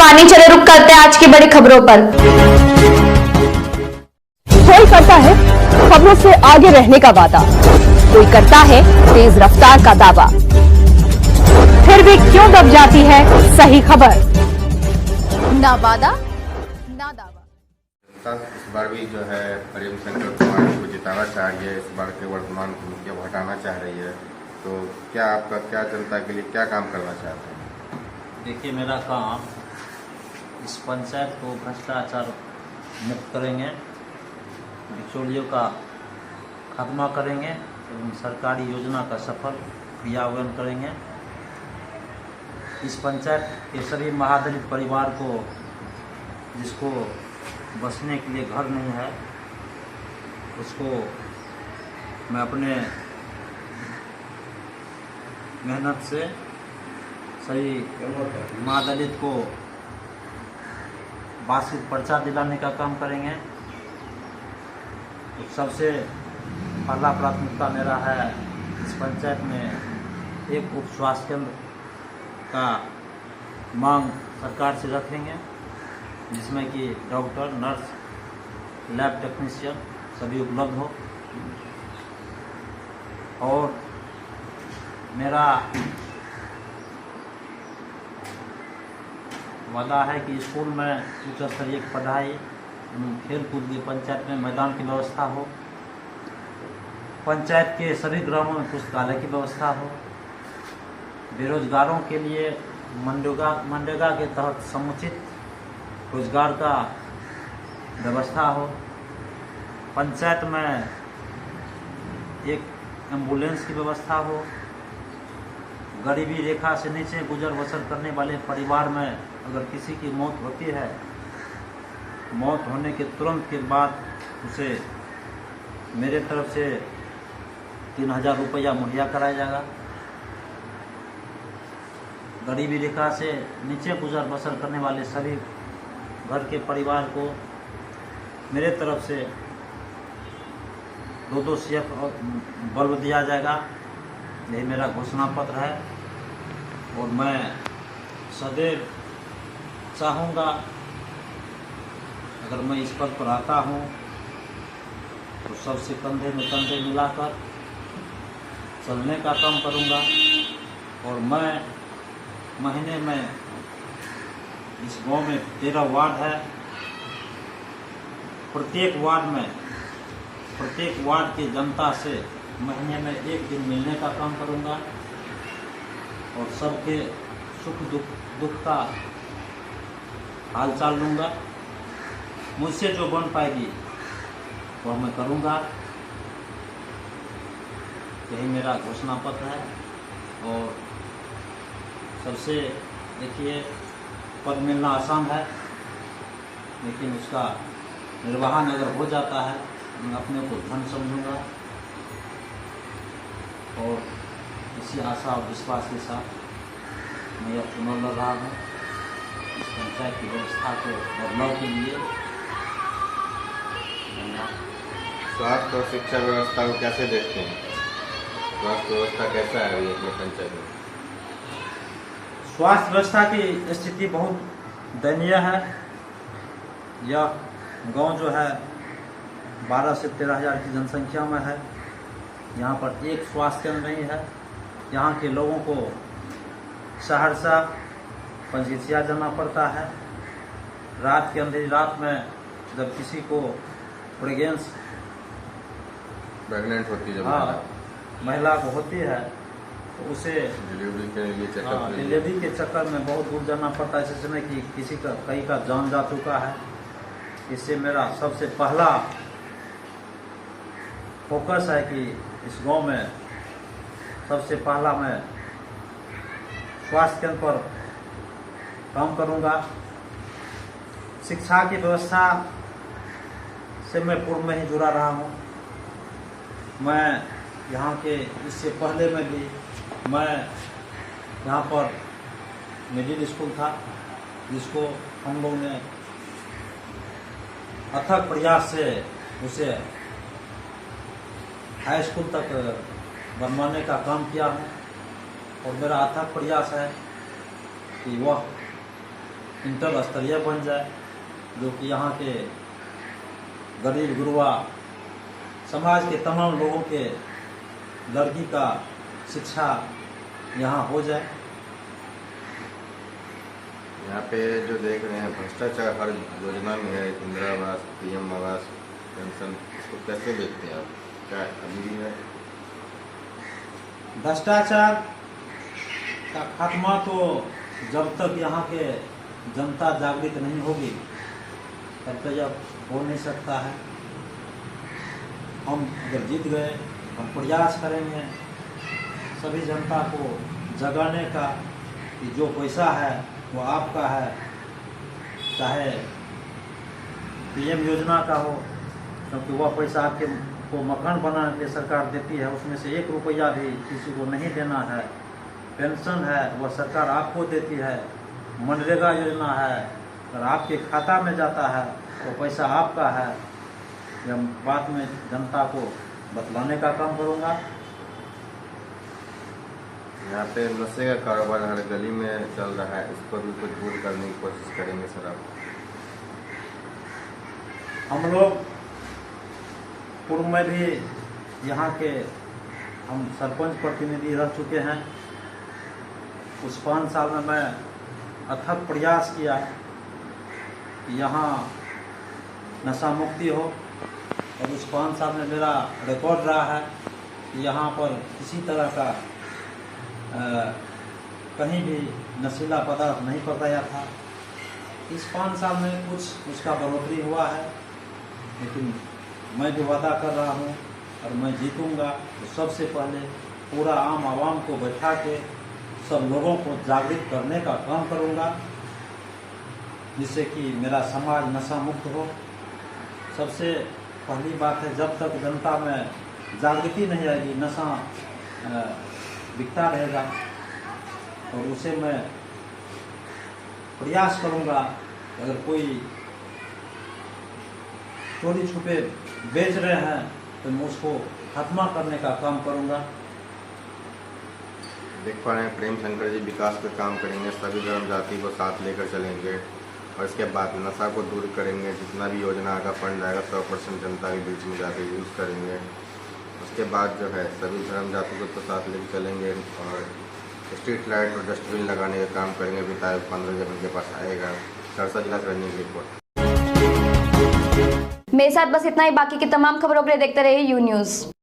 आने चले रुक करते हैं आज की बड़ी खबरों पर। कोई करता है खबरों से आगे रहने का वादा, कोई करता है तेज रफ्तार का दावा, फिर भी क्यों दब जाती है सही खबर? ना वादा ना दावा। इस बार भी जो है प्रेम शंकर कुमार को जिताना चाह रही है। इस बार के वर्तमान मुखिया को हटाना चाह रही है, तो क्या आपका क्या जनता के लिए क्या काम करना चाहते हैं? देखिए, मेरा काम इस पंचायत को भ्रष्टाचार मुक्त करेंगे, बिचौलियों का खात्मा करेंगे एवं सरकारी योजना का सफल क्रियान्वयन करेंगे। इस पंचायत के सभी महादलित परिवार को, जिसको बसने के लिए घर नहीं है, उसको मैं अपने मेहनत से सभी महादलित को वार्षिक पर्चा दिलाने का काम करेंगे। तो सबसे पहला प्राथमिकता मेरा है इस पंचायत में एक उप स्वास्थ्य केंद्र का मांग सरकार से रखेंगे, जिसमें कि डॉक्टर, नर्स, लैब टेक्नीशियन सभी उपलब्ध हो। और मेरा वादा है कि स्कूल में उच्च स्तरीय पढ़ाई, खेल कूद की पंचायत में मैदान की व्यवस्था हो, पंचायत के सभी ग्रामों में पुस्तकालय की व्यवस्था हो, बेरोजगारों के लिए मनरेगा के तहत समुचित रोजगार का व्यवस्था हो, पंचायत में एक एम्बुलेंस की व्यवस्था हो, गरीबी रेखा से नीचे गुजर बसर करने वाले परिवार में अगर किसी की मौत होती है, मौत होने के तुरंत के बाद उसे मेरे तरफ से 3000 रुपया मुहैया कराया जाएगा। गरीबी रेखा से नीचे गुजर बसर करने वाले सभी घर के परिवार को मेरे तरफ से 2 CF बल्ब दिया जाएगा। यही मेरा घोषणा पत्र है और मैं सदैव चाहूँगा, अगर मैं इस पद पर आता हूँ तो सबसे कंधे में कंधे मिलाकर चलने का काम करूँगा। और मैं महीने में इस गांव में 13 वार्ड है, प्रत्येक वार्ड की जनता से महीने में 1 दिन मिलने का काम करूँगा और सबके सुख दुख का हालचाल लूँगा। मुझसे जो बन पाएगी वह मैं करूँगा। यही मेरा घोषणा पत्र है। और सबसे देखिए, पद मिलना आसान है, लेकिन उसका निर्वहन अगर हो जाता है मैं अपने को धन समझूंगा। और इसी आशा और विश्वास के साथ मैं यह चुनाव लड़ रहा हूँ। इस पंचायत की व्यवस्था को बदलाव के लिए। स्वास्थ्य और शिक्षा व्यवस्था को कैसे देखते हैं? स्वास्थ्य व्यवस्था कैसा है अभी अपने पंचायत में? स्वास्थ्य व्यवस्था की स्थिति बहुत दयनीय है। यह गांव जो है 12 से 13 हज़ार की जनसंख्या में है। यहाँ पर एक स्वास्थ्य केंद्र नहीं है। यहाँ के लोगों को सहरसा, पंजीसिया जाना पड़ता है। रात की अंधेरी रात में जब किसी को प्रेग्नेंट होती है, महिला को होती है, तो उसे डिलीवरी के चक्कर में बहुत दूर जाना पड़ता है। इस समय कि कई का जान जा चुका है। इससे मेरा सबसे पहला फोकस है कि इस गांव में सबसे पहला मैं स्वास्थ्य केंद्र पर काम करूंगा। शिक्षा की व्यवस्था से मैं पूर्व में ही जुड़ा रहा हूं। मैं यहाँ के इससे पहले में भी मैं यहाँ पर मिडिल स्कूल था, जिसको हम लोग ने अथक प्रयास से उसे हाई स्कूल तक बनवाने का काम किया है। और मेरा अथक प्रयास है कि वह इंटर स्तरीय बन जाए, जो कि यहाँ के गरीब गुरुआ समाज के तमाम लोगों के लड़की का शिक्षा यहाँ हो जाए। यहाँ पे जो देख रहे हैं भ्रष्टाचार हर योजना में है, इंदिरा आवास, PM आवास, पेंशन, इसको कैसे देखते हैं आप? क्या अभी भी है? भ्रष्टाचार का खात्मा तो जब तक यहाँ के जनता जागृत नहीं होगी तब तक यह हो नहीं सकता है। हम अगर जीत गए, हम प्रयास करेंगे सभी जनता को जगाने का कि जो पैसा है वो आपका है, चाहे PM योजना का हो, क्योंकि वह पैसा आपके को मकान बनाने के लिए सरकार देती है, उसमें से 1 रुपया भी किसी को नहीं देना है। पेंशन है वह सरकार आपको देती है। मनरेगा योजना है, अगर आपके खाता में जाता है तो पैसा आपका है। यह बात में जनता को बतलाने का काम करूँगा। यहाँ पे नशे का कारोबार हर गली में चल रहा है, इसको भी कुछ दूर करने की कोशिश करेंगे सर आप? हम लोग पूर्व में भी यहाँ के हम सरपंच प्रतिनिधि रह चुके हैं। उस 5 साल में मैं अथक प्रयास किया कि यहाँ नशा मुक्ति हो, और उस 5 साल में मेरा रिकॉर्ड रहा है कि यहाँ पर किसी तरह का कहीं भी नशीला पदार्थ नहीं पकड़ाया था। इस 5 साल में कुछ उसका बढ़ोतरी हुआ है, लेकिन मैं जो वादा कर रहा हूँ और मैं जीतूँगा तो सबसे पहले पूरा आम आवाम को बैठा के सब लोगों को जागृत करने का काम करूँगा, जिससे कि मेरा समाज नशा मुक्त हो। सबसे पहली बात है, जब तक जनता में जागृति नहीं आएगी नशा बिकता रहेगा, और उसे मैं प्रयास करूँगा। अगर कोई चोरी छुपे बेच रहे हैं तो मैं उसको खत्मा करने का काम करूँगा। देख पा रहे हैं प्रेम शंकर जी विकास पे काम करेंगे, सभी धर्म जाति को साथ लेकर चलेंगे, और इसके बाद नशा को दूर करेंगे। जितना भी योजना आएगा, फंड आएगा, 100% जनता के बीच में जाकर यूज़ करेंगे। उसके बाद जो है सभी धर्म जाति को तो साथ लेकर चलेंगे, और स्ट्रीट लाइट और डस्टबिन लगाने का काम करेंगे। विधायक 15 जब उनके पास आएगा। सहरसा जिला से रनिंग रिपोर्ट। मेरे साथ बस इतना ही। बाकी की तमाम खबरों के लिए देखते रहिए यू न्यूज़।